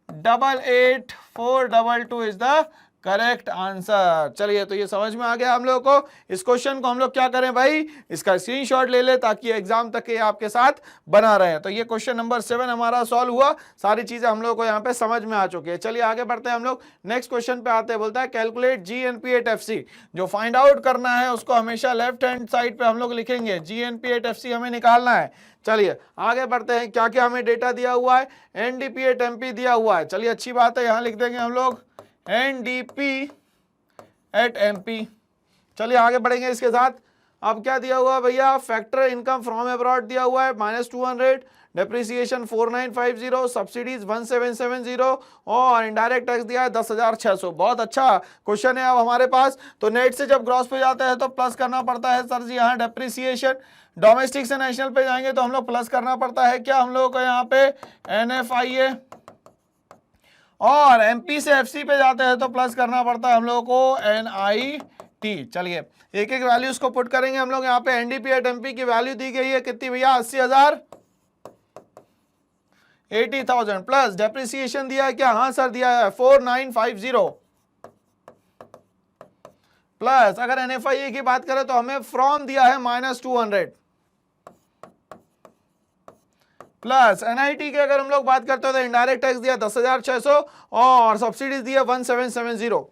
88,422 इज द करेक्ट आंसर। चलिए, तो ये समझ में आ गया हम लोग को। इस क्वेश्चन को हम लोग क्या करें भाई? इसका स्क्रीनशॉट ले ले ताकि एग्जाम तक ये आपके साथ बना रहे। तो ये क्वेश्चन नंबर 7 हमारा सॉल्व हुआ। सारी चीजें हम लोग को यहाँ पे समझ में आ चुकी है। चलिए आगे बढ़ते हैं हम लोग, नेक्स्ट क्वेश्चन पे आते हैं। बोलता है कैलकुलेट GNP8FC। जो फाइंड आउट करना है उसको हमेशा लेफ्ट हैंड साइड पे हम लोग लिखेंगे, GNP8FC हमें निकालना है। चलिए आगे बढ़ते हैं। क्या क्या हमें डेटा दिया हुआ है? NDP8MP दिया हुआ है। चलिए अच्छी बात है, यहाँ लिख देंगे हम लोग NDP8MP। चलिए आगे बढ़ेंगे इसके साथ। अब क्या दिया हुआ है भैया? फैक्टर इनकम फ्रॉम अब्रॉड दिया हुआ है -200, डेप्रिसिएशन 4950, सब्सिडीज 1770 और इनडायरेक्ट टैक्स दिया है 10,600। बहुत अच्छा क्वेश्चन है अब हमारे पास। तो नेट से जब ग्रॉस पे जाते हैं तो प्लस करना पड़ता है सर जी यहाँ डेप्रिसिएशन। डोमेस्टिक से नेशनल पे जाएंगे तो हम लोग प्लस करना पड़ता है क्या हम लोग को यहाँ पे? NFIA। और MP से FC पे जाते हैं तो प्लस करना पड़ता है हम लोगों को NIT। टी। चलिए एक एक वैल्यूज को पुट करेंगे हम लोग। यहाँ पे एनडीपी एट एमपी की वैल्यू दी गई है कितनी भैया, 80,000, 80,000 प्लस डेप्रिसिएशन दिया है क्या, हाँ सर दिया है 4950 प्लस अगर एनएफआईए की बात करें तो हमें फ्रॉम दिया है -200 प्लस एनआईटी की अगर हम लोग बात करते हो तो इनडायरेक्ट टैक्स दिया 10,600 और सब्सिडीज दिया 1770।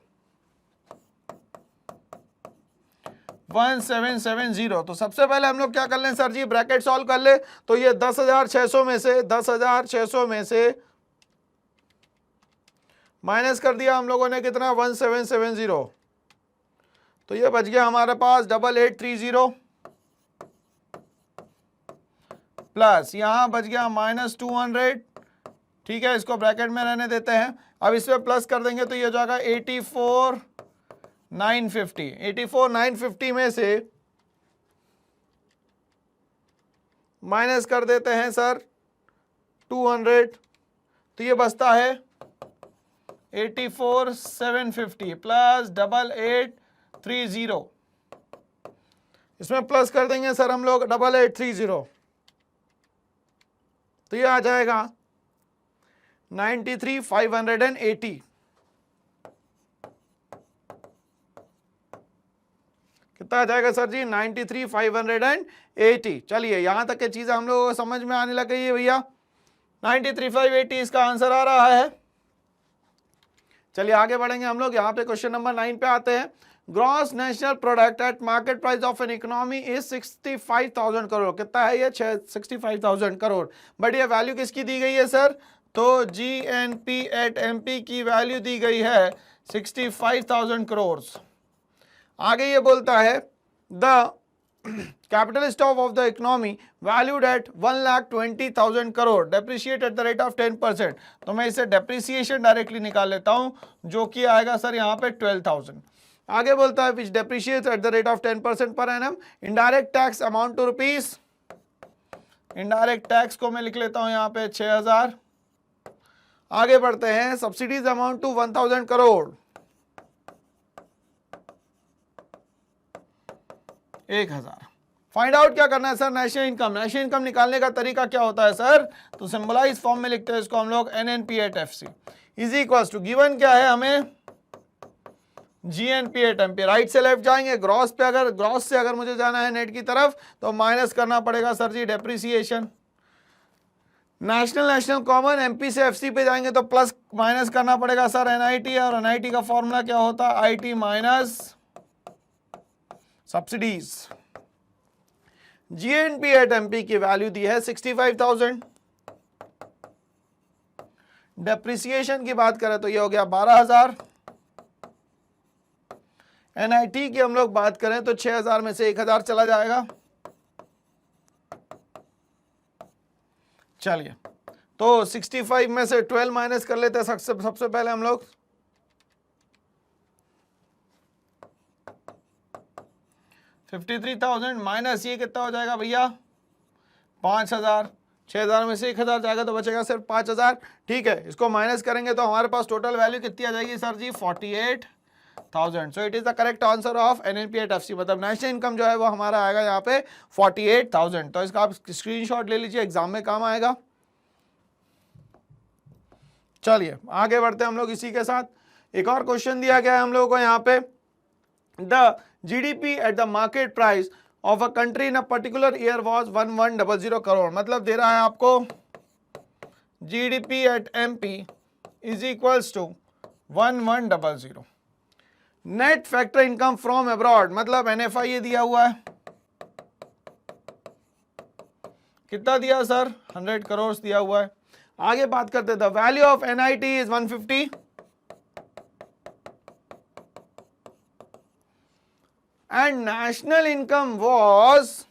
तो सबसे पहले हम लोग क्या कर लें सर जी, ब्रैकेट सॉल्व कर ले। तो ये 10,600 में से माइनस कर दिया हम लोगों ने कितना, 1770। तो ये बच गया हमारे पास 8830 प्लस यहाँ बच गया -200। ठीक है, इसको ब्रैकेट में रहने देते हैं। अब इसमें प्लस कर देंगे तो ये हो जाएगा 84,950। 84,950 में से माइनस कर देते हैं सर 200, तो ये बचता है 84,750 प्लस 8830। इसमें प्लस कर देंगे सर हम लोग 8830, तो ये आ जाएगा 93,580। कितना आ जाएगा सर जी, 93,580। चलिए यहां तक की चीजें हम लोगों को समझ में आने लग गई है भैया। 93,580 इसका आंसर आ रहा है। चलिए आगे बढ़ेंगे हम लोग। यहाँ पे क्वेश्चन नंबर 9 पे आते हैं। Gross national product eight market price of an economy is 65,000 crore. कितना है ये, 65,000 करोड़। बट ये वैल्यू किसकी दी गई है सर, तो जीएनपी एट एमपी की वैल्यू दी गई है 65,000 करोड़। आगे ये बोलता है the capital stock of the economy valued at 1,20,000 crore depreciate at the rate of 10%। तो मैं इसे डेप्रिसिएशन डायरेक्टली निकाल लेता हूं, जो कि आएगा सर यहाँ पे 12,000। आगे बोलता है which depreciates at the rate of 10% per annum. Indirect tax amount to rupees, indirect tax को मैं लिख लेता हूं यहाँ पे 6,000। आगे बढ़ते हैं, subsidies amount to 1,000 crore, 1,000। Find out क्या करना है sir, national income. National income निकालने का तरीका क्या होता है सर, तो सिंबलाइज फॉर्म में लिखते हैं इसको हम लोग NNP at FC is equals to, given क्या है हमें, जीएनपी एट एमपी। राइट से लेफ्ट जाएंगे, ग्रॉस पे अगर ग्रॉस से अगर मुझे जाना है नेट की तरफ तो माइनस करना पड़ेगा sir ji depreciation. National common, MP से एफसी पे जाएंगे तो प्लस माइनस करना पड़ेगा सर एनआईटी, और एनआईटी का फॉर्मूला क्या होता है, IT minus subsidies. GNP at MP की वैल्यू दी है 65,000। डेप्रिसिएशन की बात करें तो ये हो गया 12,000। एनआईटी की हम लोग बात करें तो 6,000 में से 1,000 चला जाएगा। चलिए तो 65 में से 12 माइनस कर लेते हैं सबसे पहले हम लोग। 53,000 माइनस ये कितना हो जाएगा भैया, 5,000। 6,000 में से 1,000 जाएगा तो बचेगा सिर्फ 5,000। ठीक है, इसको माइनस करेंगे तो हमारे पास टोटल वैल्यू कितनी आ जाएगी sir ji, 48,000। So it is the correct answer of NNP at FC. मतलब नेशनल इनकम जो है वो हमारा आएगा यहाँ पे 48,000। तो इसका आप स्क्रीनशॉट ले लीजिए, एग्जाम में काम आएगा। चलिए आगे बढ़ते हैं हम लोग इसी के साथ। एक और क्वेश्चन दिया गया है हम लोगों को यहाँ पे, the GDP at the market price of a country in a particular year was 1100 crore. मतलब दे रहा है आपको GDP at MP is equals to 1100। Net factor income from abroad, मतलब एनएफआई दिया हुआ है, कितना दिया सर, 100 करोड़ दिया हुआ है। आगे बात करते हैं, the value of NIT is 150 and national income was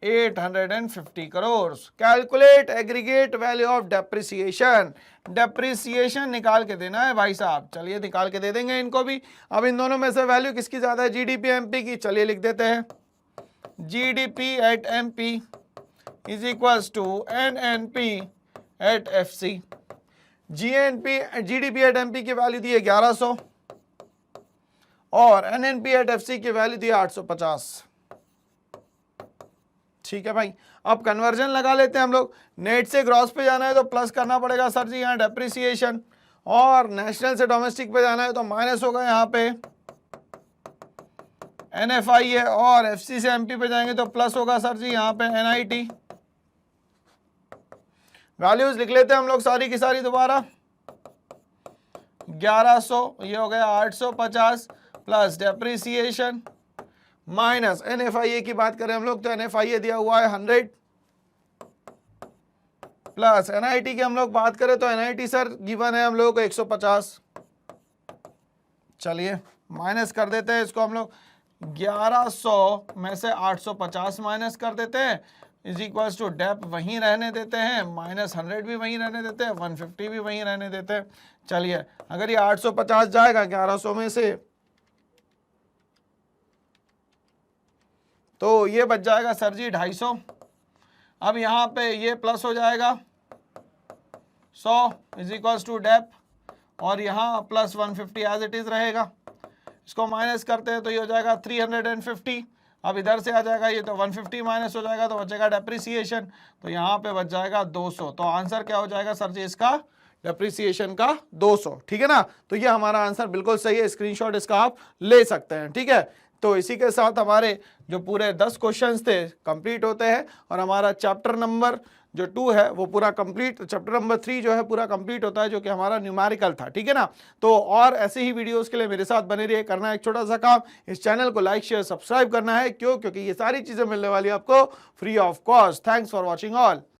850 crores. Calculate aggregate value of depreciation. Depreciation निकाल के देना है भाई साहब। चलिए निकाल के दे देंगे इनको भी। अब इन दोनों में से वैल्यू किसकी ज्यादा है, जीडीपी एमपी की। चलिए लिख देते हैं, GDP at MP is equals to NNP at FC. GDP at MP की वैल्यू दी है 1100 और एनएनपी एट एफसी की वैल्यू दी है 850। ठीक है भाई, अब कन्वर्जन लगा लेते हैं हम लोग। नेट से ग्रॉस पे जाना है तो प्लस करना पड़ेगा सर जी यहाँ डेप्रिसिएशन, और नेशनल से डोमेस्टिक पे जाना है तो माइनस होगा यहाँ पे एनएफआई है, और एफसी से एमपी पे जाएंगे तो प्लस होगा सर जी यहाँ पे एनआईटी। वैल्यूज लिख लेते हैं हम लोग सारी की सारी दोबारा। 1100 ये हो गया 850 प्लस डेप्रिसिएशन माइनस एनएफआईए की बात करें हम लोग तो एनएफआईए दिया हुआ है 100 प्लस एनआईटी की हम लोग बात करें तो एनआईटी सर गिवन है हम लोग को 150। चलिए माइनस कर देते हैं इसको हम लोग। 1100 में से 850 माइनस कर देते हैं इज इक्वल्स टू डेप वहीं रहने देते हैं, माइनस 100 भी वहीं रहने देते हैं, 150 भी वहीं रहने देते हैं। चलिए अगर ये 850 जाएगा 1100 में से तो ये बच जाएगा सर जी 250। अब यहाँ पे ये प्लस हो जाएगा 100 इज इक्वल्स टू डेप, और यहाँ प्लस 150 एज इट इज रहेगा। इसको माइनस करते हैं तो ये हो जाएगा 350। अब इधर से आ जाएगा ये तो 150 माइनस हो जाएगा तो बचेगा डेप्रिसिएशन, तो यहाँ पे बच जाएगा 200। तो आंसर क्या हो जाएगा सर जी इसका डेप्रिसिएशन का 200। ठीक है ना, तो ये हमारा आंसर बिल्कुल सही है, स्क्रीनशॉट इसका आप ले सकते हैं। ठीक है, तो इसी के साथ हमारे जो पूरे 10 क्वेश्चंस थे कंप्लीट होते हैं और हमारा चैप्टर नंबर जो 2 है वो पूरा कंप्लीट, चैप्टर नंबर 3 जो है पूरा कंप्लीट होता है, जो कि हमारा न्यूमेरिकल था। ठीक है ना, तो और ऐसे ही वीडियोस के लिए मेरे साथ बने रहिए। करना है एक छोटा सा काम, इस चैनल को लाइक शेयर सब्सक्राइब करना है। क्यों? क्योंकि ये सारी चीजें मिलने वाली है आपको free of cost. Thanks for watching all.